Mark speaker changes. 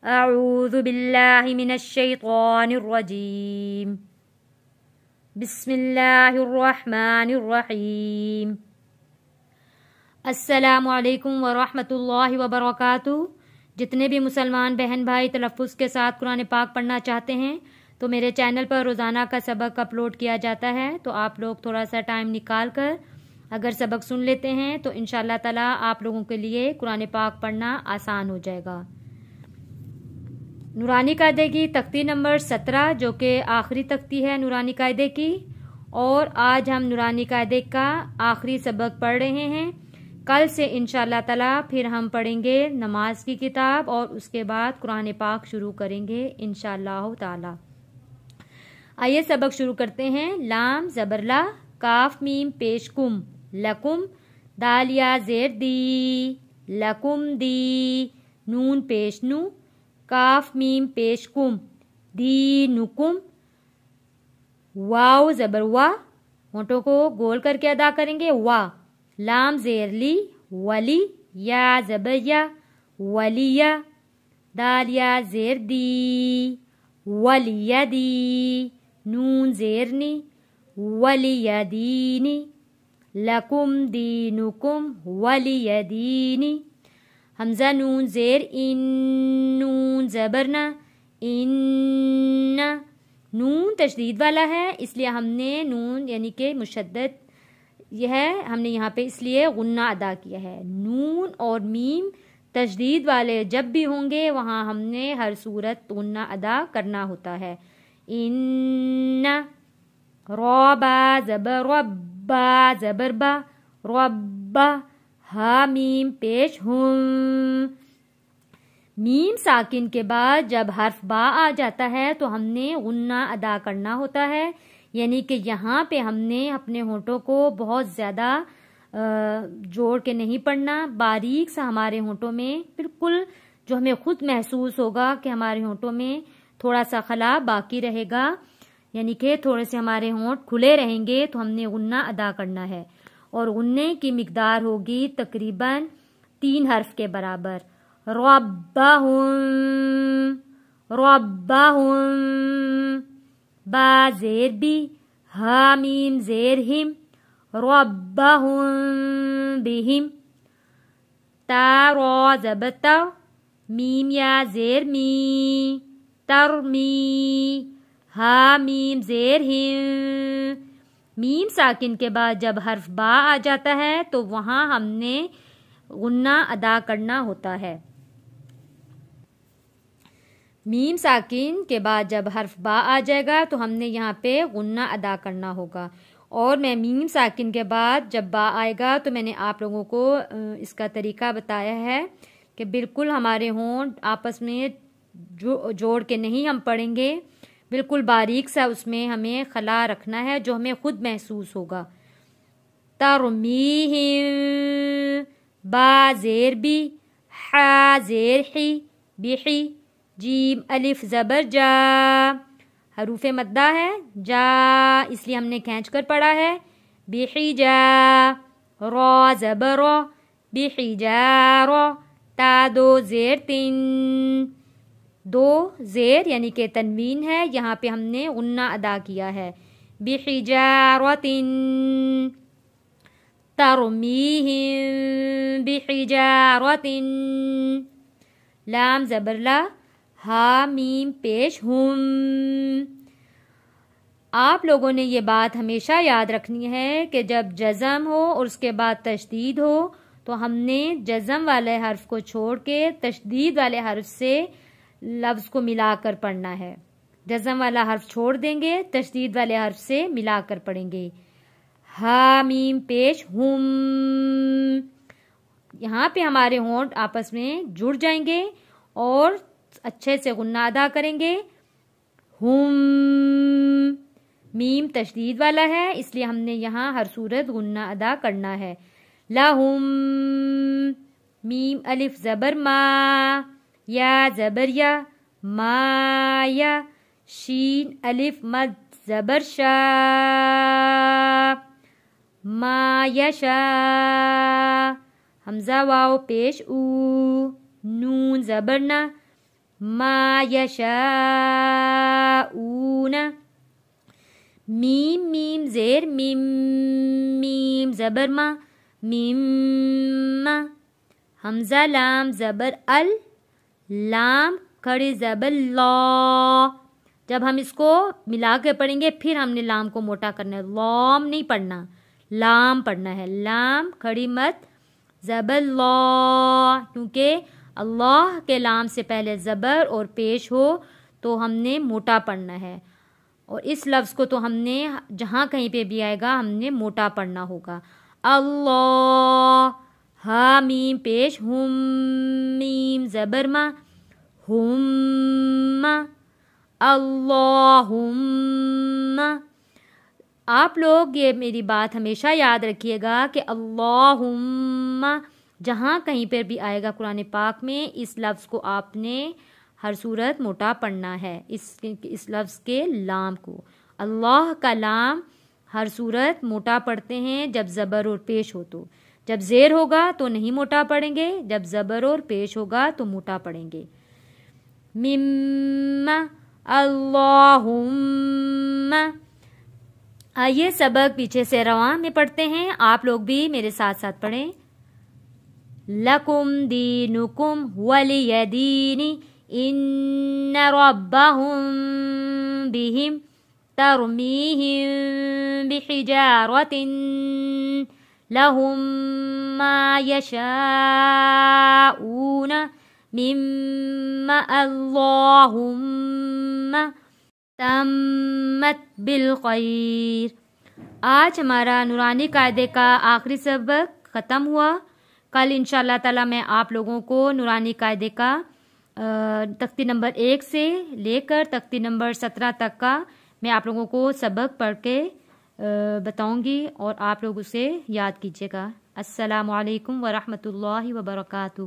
Speaker 1: अऊज़ु बिल्लाहि मिनश्शैतानिर्रजीम। बिस्मिल्लाहिर्रहमानिर्रहीम। अस्सलामु अलैकुम वरहमतुल्लाहि वबरकातुहू। जितने भी मुसलमान बहन भाई तलफ़्फ़ुज़ के साथ कुरान पाक पढ़ना चाहते हैं तो मेरे चैनल पर रोज़ाना का सबक अपलोड किया जाता है, तो आप लोग थोड़ा सा टाइम निकाल कर अगर सबक सुन लेते हैं तो इंशाअल्लाह ताला आप लोगों के लिए कुरान पाक पढ़ना आसान हो जाएगा। नूरानी कायदे की तख्ती नंबर 17 जो कि आखिरी तख्ती है नूरानी कायदे की, और आज हम नूरानी कायदे का आखिरी सबक पढ़ रहे हैं। कल से इंशाअल्लाह ताला फिर हम पढ़ेंगे नमाज की किताब और उसके बाद कुरान पाक शुरू करेंगे इंशाअल्लाह ताला। आइए सबक शुरू करते हैं। लाम ज़बरला, काफ मीम पेश कुम, लकुम, दाल या ज़ेर दी, लकुम दी, नून पेश नू, काफ मीम पेश कुम, दीनुकुम, वाव ज़बर वा, होंठों को गोल करके अदा करेंगे वा, लाम ज़ेर ली, वली, या ज़बर या, वलिया, दाल या ज़ेर दी, वलिया दी, नून ज़ेर नी, वलिया दीनी, लकुम दीनुकुम वलिया दीनी, हमज़ा नून ज़ेर इन, नून ज़बरना, इन्ना, नून तशदीद वाला है इसलिए हमने नून यानी कि मुशद्दद यह है, हमने यहाँ पे इसलिए गुन्ना अदा किया है। नून और मीम तशदीद वाले जब भी होंगे वहाँ हमने हर सूरत गुन्ना अदा करना होता है। इन्ना, रौबा ज़बर रब्बा ज़बरबा, रब्बा, हा मीम पेश हुम। मीम साकिन के बाद जब हर्फ बा आ जाता है तो हमने गुन्ना अदा करना होता है, यानी कि यहाँ पे हमने अपने होंठों को बहुत ज़्यादा जोड़ के नहीं पढ़ना, बारीक सा हमारे होंठों में बिल्कुल जो हमें खुद महसूस होगा कि हमारे होंठों में थोड़ा सा खला बाकी रहेगा, यानी कि थोड़े से हमारे होंठ खुले रहेंगे तो हमने गुन्ना अदा करना है। और गुन्ने की मिकदार होगी तकरीबन 3 हर्फ के बराबर। रब्बाहुम, रब्बाहुम, बा ज़ेर बी, हा मीम ज़ेर हिम, रब्बाहुम बिहिम, ता रो ज़बता, मीम या ज़ेर मी, तरमी, हा मीम ज़ेर हिम। मीम साकिन के बाद जब हर्फ बा आ जाता है तो वहाँ हमने गुन्ना अदा करना होता है। मीम साकिन के बाद जब हर्फ बा आ जाएगा तो हमने यहाँ पे गुन्ना अदा करना होगा। और मैं मीम साकिन के बाद जब बा आएगा तो मैंने आप लोगों को इसका तरीका बताया है कि बिल्कुल हमारे होंठ आपस में जोड़ के नहीं हम पढ़ेंगे, बिल्कुल बारीक सा उसमें हमें खला रखना है जो हमें खुद महसूस होगा। तरमीहिम, बा ज़ेर बी, हा ज़ेर ही, बिही, जीम अलिफ ज़बर जा, हरूफ मद्दा है जा इसलिए हमने खींच कर पढ़ा है। बिही जा, रो ज़बर रो, बिही जा रो, ता दो ज़ेर तीन, 2 ज़ेर यानी कि तनवीन है, यहाँ पे हमने गुन्ना अदा किया है। बिहिजारतिन, तरमीहिम बिहिजारतिन, लाम ज़बरला, हा मीम पेश हुम। आप लोगों ने ये बात हमेशा याद रखनी है कि जब जज़म हो और उसके बाद तशदीद हो तो हमने जज़म वाले हर्फ को छोड़ के तशदीद वाले हर्फ से लफ्ज़ को मिलाकर पढ़ना है। जज़म वाला हर्फ छोड़ देंगे, तशदीद वाले हर्फ से मिलाकर पढ़ेंगे। हा मीम पेश हुम, यहाँ पे हमारे होंठ आपस में जुड़ जाएंगे और अच्छे से गुन्ना अदा करेंगे। हुम, मीम तशदीद वाला है इसलिए हमने यहाँ हर सूरत गुन्ना अदा करना है। लहुम, मीम अलिफ ज़बर मा, या ज़बर या, माया, शीन अलिफ मद ज़बर शा, मायशा, हमज़ा वाव पेश ऊ, नून ज़बर ना, ما یشاءون، میم میم زیر میم، میم زبر ما، میم ما، حمزہ لام زبر ال، لام کھڑی زبر لا. جب ہم اس کو ملا کے پڑھیں گے پھر ہم نے لام کو موٹا کرنا ہے، لام نہیں پڑھنا، لام پڑھنا ہے، لام کھڑی مت زبر لا، کیونکہ اللہ کے لام سے پہلے زبر اور پیش ہو تو ہم نے موٹا پڑھنا ہے. اور اس لفظ کو تو ہم نے جہاں کہیں پہ بھی آئے گا ہم نے موٹا پڑھنا ہوگا. اللہ، ہا میم پیش، ہم میم زبر ما، ہم، اللہم. آپ لوگ یہ میری بات ہمیشہ یاد رکھیے گا کہ اللہم جہاں کہیں پر بھی آئے گا قرآن پاک میں اس لفظ کو آپ نے ہر صورت موٹا پڑھنا ہے، اس لفظ کے لام کو. اللہ کا لام ہر صورت موٹا پڑھتے ہیں جب زبر اور پیش ہو، تو جب زیر ہوگا تو نہیں موٹا پڑھیں گے، جب زبر اور پیش ہوگا تو موٹا پڑھیں گے. مم، اللہم. آئیے سبق پیچھے سے رواں میں پڑھتے ہیں، آپ لوگ بھی میرے ساتھ ساتھ پڑھیں. لکم دینکم ولی دینی ان ربهم بهم ترمیہم بحجارۃ لهم ما یشاءون مما اللہم تمت بالخیر. آج ہمارا نورانی قاعدے کا آخری سبق ختم ہوا. کل انشاءاللہ تعالی میں آپ لوگوں کو نورانی قاعدے کا تختی نمبر 1 سے لے کر تختی نمبر 17 تک کا میں آپ لوگوں کو سبق پڑھ کے بتاؤں گی اور آپ لوگ اسے یاد کیجیے گا. السلام علیکم ورحمۃ اللہ وبرکاتہ.